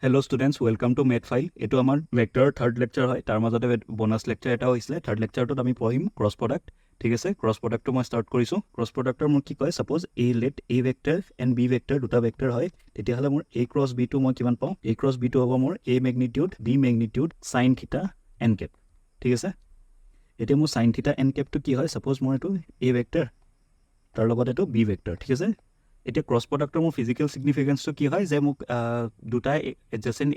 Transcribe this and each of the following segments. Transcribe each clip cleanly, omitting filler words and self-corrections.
Hello students, welcome to Medfile. Eto amar vector third lecture hoy. Tar majote bonus lecture eta hoisle. Third lecture tot ami pohim cross product. ঠিক আছে, cross product to মই start কৰিছো. Cross product মোৰ কি কয়, suppose A let A vector and B vector দুটা vector হয়, তেতিয়া হলে মোৰ A cross B to মই কিমান পাওঁ? A cross B to হ'ব মোৰ A magnitude B magnitude sin theta n cap. ঠিক আছে, এতিয়া মোৰ sin theta n cap to কি হয়? Suppose মোৰ এটো A vector তাৰ লগত এটো B vector. ঠিক আছে, এতিয়া ক্ৰছ প্ৰডাক্টৰ মোৰ ফিজিকেল সিগনিফিকেন্সটো কি হয় যে মোক দুটা এডজেসেন্ট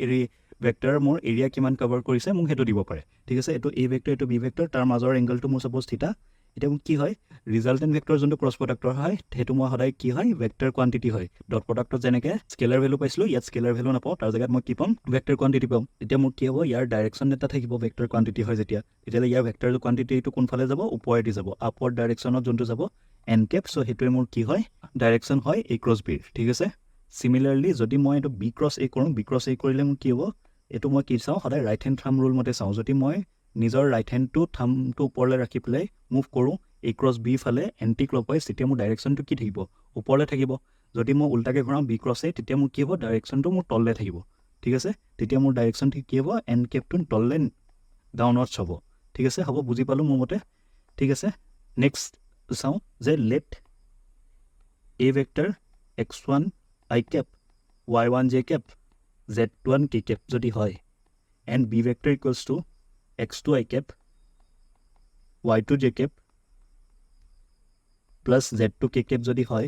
ভেক্টৰ মোৰ এৰিয়া কিমান কভাৰ কৰিছে মোক হেতু দিব পাৰে। ঠিক আছে, এটো A ভেক্টৰ এটো B ভেক্টৰ তাৰ মাজৰ এংগলটো মোৰ সাপোজ থিটা। এটা মোক কি হয় ৰিজাল্টেন্ট ভেক্টৰ যোনটো ক্ৰছ প্ৰডাক্টৰ হয় হেতু মই সদায় কি হয় ভেক্টৰ কোয়ান্টিটি হয়। ডট প্ৰডাক্টত যেনেকে স্কেলাৰ ভ্যালু পাইছিলো ইয়াত স্কেলাৰ ভ্যালু নাপাও, তাৰ জায়গাত মই কি পাম ভেক্টৰ কোয়ান্টিটি পাম। এতিয়া মোৰ কি হ'ব ইয়াৰ ডাইৰেকশন এটা থাকিব ভেক্টৰ কোয়ান্টিটি হয় যেতিয়া, তেতিয়ালে ইয়াৰ ভেক্টৰ কোয়ান্টিটিটো কোনফালে যাব ওপৰেদি যাব, আপওয়াৰ্ড ডাইৰেকশনত যোনটো যাব n cap। সো হেতুৱে মোৰ কি হয় ডাইৰেকশন হয় A ক্ৰছ B। ঠিক আছে, সিমিলাৰলি যদি মই এটো B ক্ৰছ A কৰো, B ক্ৰছ A কৰিলে মোৰ কি হ'ব এটো মই কি চাও সদায় ৰাইট হ্যান্ড থাম ৰুল মতে চাও। যদি মই নিজৰ ৰাইট হ্যান্ডটো থামটো ওপৰলে ৰাখি প্লাই মুভ কৰো A ক্ৰছ B ফালে এন্টি ক্লকৱাইজ, তেতিয়া মোৰ ডাইৰেকশনটো কি থাকিব ওপৰলে থাকিব। যদি মই উল্টাকে ঘৰাও B ক্ৰছ A তেতিয়া মোৰ কি হ'ব ডাইৰেকশনটো মোৰ তললে থাকিব। ঠিক আছে, তেতিয়া মোৰ ডাইৰেকশন কি হ'ব n cap টো তললে ডাউনৱাৰ্ডছ হ'ব। ঠিক আছে, হ'ব বুজি পালো মোৰ মতে। ঠিক আছে, নেক্সট চাও যে let A vector x1 I cap y1 j cap z1 k cap যদি হয় and B vector equals to x2 I cap y2 j cap plus z2 k cap যদি হয়,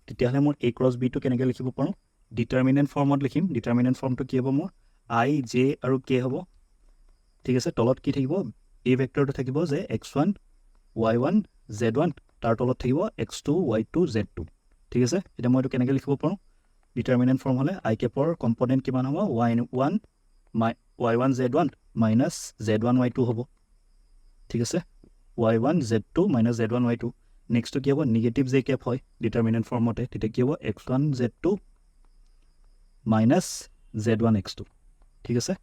তেতিয়া হলে মোৰ A cross B টো কেনেকৈ লিখিব পাৰো ডিটাৰমিনেন্ট ফৰ্মত লিখিম। ডিটাৰমিনেন্ট ফৰ্মটো কি হ'ব মোৰ I j আৰু k হ'ব। ঠিক আছে, তলত কি থাকিব A ভেক্টৰটো থাকিব যে x1 y1 z1, তাৰ তলত থাকিব x2 y2 z2। ঠিক আছে, এটা মই এটো কেনেকৈ লিখিব পাৰো ডিটাৰমিনেন্ট ফৰ্ম হলে I cap ৰ কম্পোনেন্ট কিমান হ'ব y1 y1 z1 minus z1 y2 হ'ব। ঠিক আছে, y1 z2 minus z1 y2। Next কি হ'ব নেগেটিভ j cap হয় ডিটাৰমিনেন্ট ফৰ্মতে, তেতিয়া কি হ'ব x1 z2 minus z1 x2। ঠিক আছে,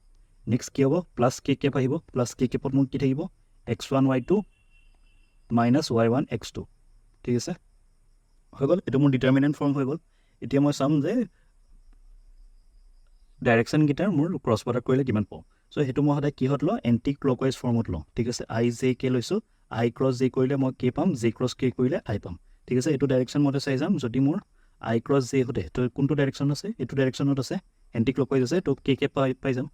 নেক্সট কি হ'ব প্লাস k cap আহিব, প্লাস k cap ত মোৰ কি থাকিব x1 y2 minus y1 x2। ঠিক আছে, হৈ গল, এটো মোৰ ডিটাৰমিনেন্ট ফৰ্ম হৈ গল। এতিয়া মই চাম যে ডাইৰেকশন গিটাৰ মোৰ ক্ৰছ প্ৰডাক্ট কৰিলে কিমান পাও। সো হেতু মই সদায় কিহত ল এন্টি ক্লকৱাইজ ফৰ্মত ল। ঠিক আছে, I j k লৈছো, I ক্ৰছ j কৰিলে মই k পাম, j ক্ৰছ k কৰিলে I পাম। ঠিক আছে, এটো ডাইৰেকশন মতে চাই যাম যদি মোৰ I ক্ৰছ j হতে তো কোনটো ডাইৰেকশন আছে এটো ডাইৰেকশনত আছে এন্টি ক্লকৱাইজ আছে তো k cap পাই যাম।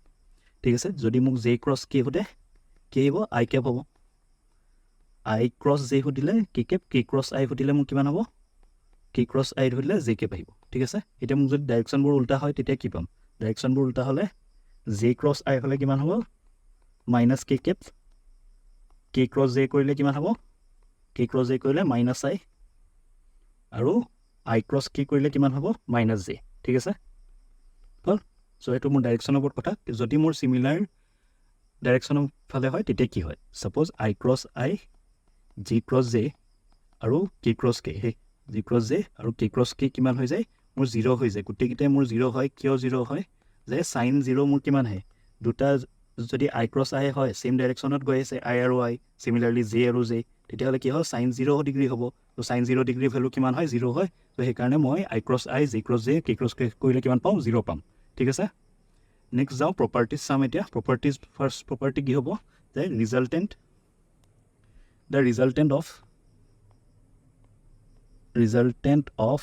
ঠিক আছে, যদি মোক j ক্ৰছ k হতে k হ'ব I cap হ'ব, I cross j হতিলে k cap, k cross I হতিলে মোৰ কিমান হ'ব k cross I হতিলে j cap আহিব। ঠিক আছে, এটা মোক যদি ডাইৰেকশনবোৰ উল্টা হয় তেতিয়া কি পাম ডাইৰেকশনবোৰ উল্টা হলে j ক্ৰছ I হলে কিমান হ'ব minus k cap, k cross j কৰিলে কিমান হ'ব k ক্ৰছ j কৰিলে মাইনাস I আৰু I ক্ৰছ k কৰিলে কিমান হ'ব মাইনাস j। ঠিক আছে, হল। সো এটো মোৰ ডাইৰেকশনৰ ওপৰত কথা। যদি মোৰ সিমিলাৰ ডাইৰেকশনৰ ফালে হয় তেতিয়া কি হয় suppose I cross I j cross j আৰু k ক্ৰছ k, হে j ক্ৰছ j আৰু k ক্ৰছ k কিমান হৈ যায় মোৰ 0 হৈ যায়। গুটেকিটাই মোৰ 0 হয়, কিয় 0 হয় যে sin 0 মোৰ কিমান হয় দুটা যদি I ক্ৰছ I হয় সেম ডাইৰেকশনত গৈ আছে I আৰু I, সিমিলাৰলি j আৰু j, তেতিয়া হলে কি হয় sin 0 ডিগ্ৰী হ'ব। তো sin 0 ডিগ্ৰী ভ্যালু কিমান হয় 0 হয়। তো সেই কাৰণে মই I cross I j cross j k cross k কৰিলে কিমান পাম 0 পাম। ঠিক আছে, নেক্সট যাও প্ৰপাৰ্টিজ চাম। এতিয়া প্ৰপাৰ্টিজ ফাৰ্স্ট প্ৰপাৰ্টি কি হ'ব যে ৰিজাল্টেন্ট of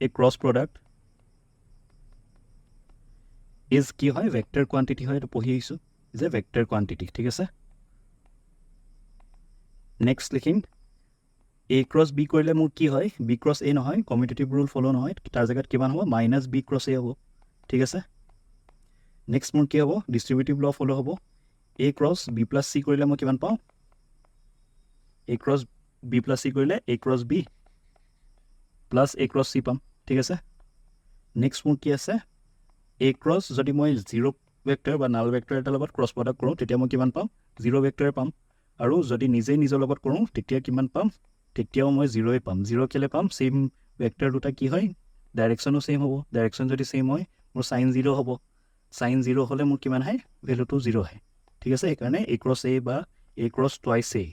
a cross product is কি হয় ভেক্টৰ কোয়ান্টিটি হয়, এটো পঢ়ি আহিছো যে ভেক্টৰ কোয়ান্টিটি। ঠিক আছে, নেক্সট লিখিম A ক্ৰছ B কৰিলে মোৰ কি হয় B ক্ৰছ A নহয়, কমিউটেটিভ ৰুল ফলো নহয়, তাৰ জায়গাত কিমান হ'ব মাইনাস B ক্ৰছ A হ'ব। ঠিক আছে, নেক্সট মোৰ কি হ'ব ডিস্ট্ৰিবিউটিভ ল ফলো হ'ব A cross B plus C কৰিলে মই কিমান পাওঁ A cross B plus C কৰিলে A cross B plus A cross C পাম। ঠিক আছে, নেক্সট মোৰ কি আছে A ক্ৰছ যদি মই 0 ভেক্টৰ বা নাল ভেক্টৰ এটা লগত ক্ৰছ প্ৰডাক্ট কৰো তেতিয়া মই কিমান পাম 0 ভেক্টৰ পাম, আৰু যদি নিজে নিজৰ লগত কৰো তেতিয়া কিমান পাম তেতিয়াও মই 0 পাম। 0 কেলে পাম সেম ভেক্টৰ দুটা কি হয় ডাইৰেকশনো সেম হ'ব, ডাইৰেকশন যদি সেম হয় মোৰ sin 0 হ'ব, sin 0 হলে মোৰ কিমান হয় ভ্যালুটো 0 হয়। ঠিক আছে, এই কাৰণে A ক্ৰছ A বা A ক্ৰছ টুৱাইস A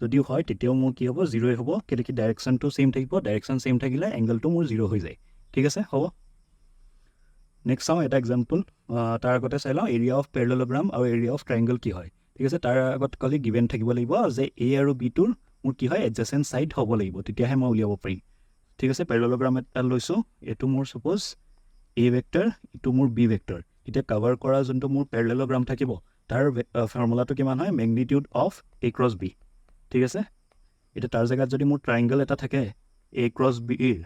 যদিও হয় তেতিয়াও মোৰ কি হ'ব 0 হ'ব, কেলে কি ডাইৰেকশনটো সেম থাকিব, ডাইৰেকশন সেম থাকিলে এংগলটো মোৰ 0 হৈ যায়। ঠিক আছে, হ'ব। নেক্সট চাওঁ এটা এক্সাম্পল তাৰ আগতে চাই লওঁ এৰিয়া অফ পেৰেলেলোগ্ৰাম আৰু এৰিয়া অফ ট্ৰাইংগল কি হয় ঠিক আছে তাৰ আগত খালি গিভেন থাকিব লাগিব যে এ আৰু বিটোৰ মোৰ কি হয় এডজেচেণ্ট ছাইড হ'ব লাগিব তেতিয়াহে মই উলিয়াব পাৰিম ঠিক আছে পেৰেলেলোগ্ৰাম এটা লৈছোঁ এইটো মোৰ ছাপ'জ এ ভেক্টৰ এইটো মোৰ বি ভেক্টৰ এতিয়া কভাৰ কৰা যোনটো মোৰ পেৰেলেলোগ্ৰাম থাকিব তাৰ ফৰ্মুলাটো কিমান হয় magnitude of A cross B ঠিক আছে এতিয়া তাৰ জেগাত যদি মোৰ ট্ৰাইংগল এটা থাকে এ ক্ৰছ বিৰ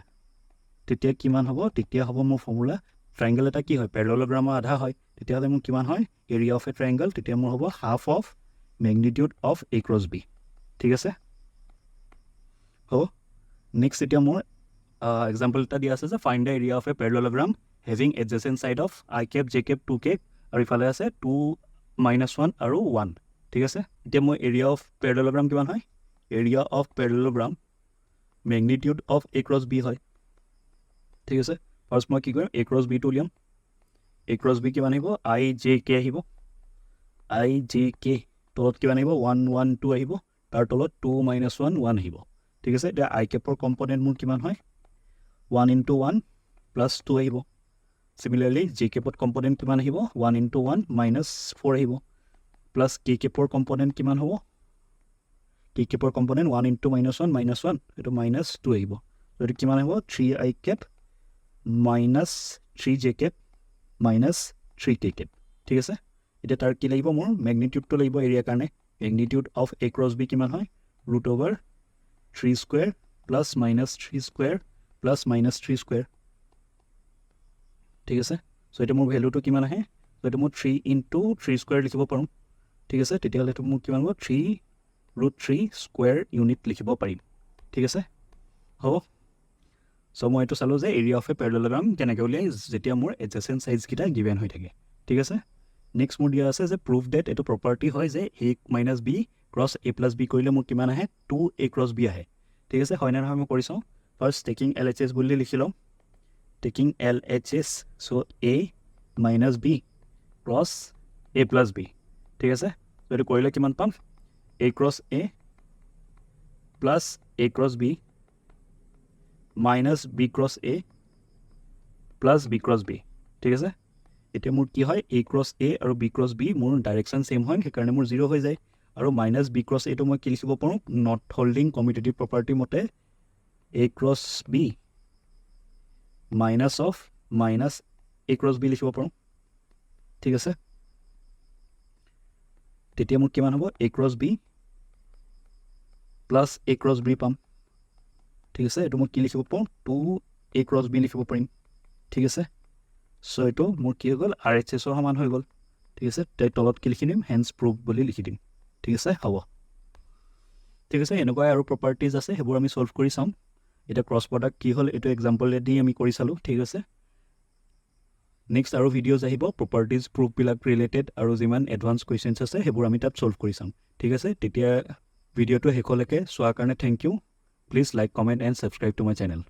তেতিয়া কিমান হ'ব তেতিয়া হ'ব মোৰ ফৰ্মুলা ট্ৰাইংগল এটা কি হয় পেৰেলেলোগ্ৰামৰ আধা হয় তেতিয়াহ'লে মোৰ কিমান হয় এৰিয়া অফ এ ট্ৰাইংগল তেতিয়া মোৰ হ'ব half of magnitude of A cross B ঠিক আছে হ'ব নেক্সট এতিয়া মোৰ এক্সাম্পল এটা দিয়া আছে যে find the area of a parallelogram having adjacent side of i cap j cap 2 cap আৰু ইফালে আছে 2 - 1 আৰু 1 ঠিক আছে এতিয়া মোৰ এৰিয়া অফ পেৰেলেলোগ্ৰাম কিমান হয় area of parallelogram magnitude of A cross b হয় ঠিক আছে ফাৰ্ষ্ট মই কি কৰিম এ ক্ৰছ বিটো উলিয়াম এ ক্ৰছ বি কিমান আহিব আই জে কে আহিব আই জে কে তলত কিমান আহিব 1 1 2 আহিব তাৰ তলত 2 - 1 1 আহিব ঠিক আছে এতিয়া আই কেপৰ কম্পনেণ্ট মোৰ কিমান হয় 1 × 1 + 2 আহিব চিমিলাৰলি জে কেপত কম্পনেণ্ট কিমান আহিব 1 × 1 - 4 আহিব প্লাছ কে কেপৰ কম্পনেণ্ট কিমান হ'ব কে কেপৰ কম্পনেণ্ট 1 × - 1 - 1 এইটো -2 আহিব এইটো কিমান আহিব 3 i cap -3 j cap -3 k cap ঠিক আছে এতিয়া তাৰ কি লাগিব মোৰ মেগনিটিউডটো লাগিব এৰিয়াৰ কাৰণে magnitude of A cross b কিমান হয় √3² + -3² + -3² ঠিক আছে চ' এইটো মোৰ ভেলুটো কিমান আহে চ' এইটো মই 3 × 3² লিখিব পাৰোঁ ঠিক আছে তেতিয়াহ'লে এইটো মোৰ কিমান হ'ব 3√3² ইউনিট লিখিব পাৰিম ঠিক আছে হ'ব চ' মই এইটো চালোঁ যে এৰিয়া অফ এ পেৰেলেলোগ্ৰাম কেনেকৈ উলিয়াই যেতিয়া মোৰ এডজেচেণ্ট ছাইডছকেইটা গিভেন হৈ থাকে ঠিক আছে নেক্সট মোৰ দিয়া আছে যে প্ৰুভ ডেট এইটো প্ৰপাৰ্টি হয় যে এ - বি ক্ৰছ এ + বি কৰিলে মোৰ কিমান আহে 2a × b আহে ঠিক আছে হয়নে নহয় মই কৰি চাওঁ ফাৰ্ষ্ট টেকিং LHS বুলি লিখি লওঁ taking LHS so' a - b cross a + b ঠিক আছে চ' এইটো কৰিলে কিমান পাম a × a plus a × b - b × a plus b × b ঠিক আছে এতিয়া মোৰ কি হয় a × a আৰু b × b মোৰ ডাইৰেকশ্যন ছেইম হয় সেইকাৰণে মোৰ 0 হৈ যায় আৰু -b × a টো মই কি লিখিব পাৰোঁ নট হোল্ডিং কমিউটেটিভ প্ৰপাৰ্টি মতে a × b - of -a × b লিখিব পাৰোঁ ঠিক আছে তেতিয়া মোৰ কিমান হ'ব a × b plus a × b পাম ঠিক আছে এইটো মই কি লিখিব পাৰোঁ 2a × b লিখিব পাৰিম ঠিক আছে চ' এইটো মোৰ কি হৈ গ'ল RHSৰ সমান হৈ গ'ল ঠিক আছে তলত কি লিখি দিম হেন্স প্ৰুভ বুলি লিখি দিম ঠিক আছে হ'ব ঠিক আছে এনেকুৱাই আৰু প্ৰপাৰ্টিজ আছে সেইবোৰ আমি ছল্ভ কৰি চাম এতিয়া ক্ৰছ প্ৰডাক্ট কি হ'ল এইটো এক্সাম্পলেদি আমি কৰি চালোঁ ঠিক আছে নেক্সট আৰু ভিডিঅ'জ আহিব প্ৰপাৰ্টিজ প্ৰুফবিলাক ৰিলেটেড আৰু যিমান এডভান্স কুৱেশ্যনছ আছে সেইবোৰ আমি তাত ছল্ভ কৰি চাম ঠিক আছে তেতিয়া ভিডিঅ'টো শেষলৈকে চোৱাৰ কাৰণে thank you please like comment and subscribe to my channel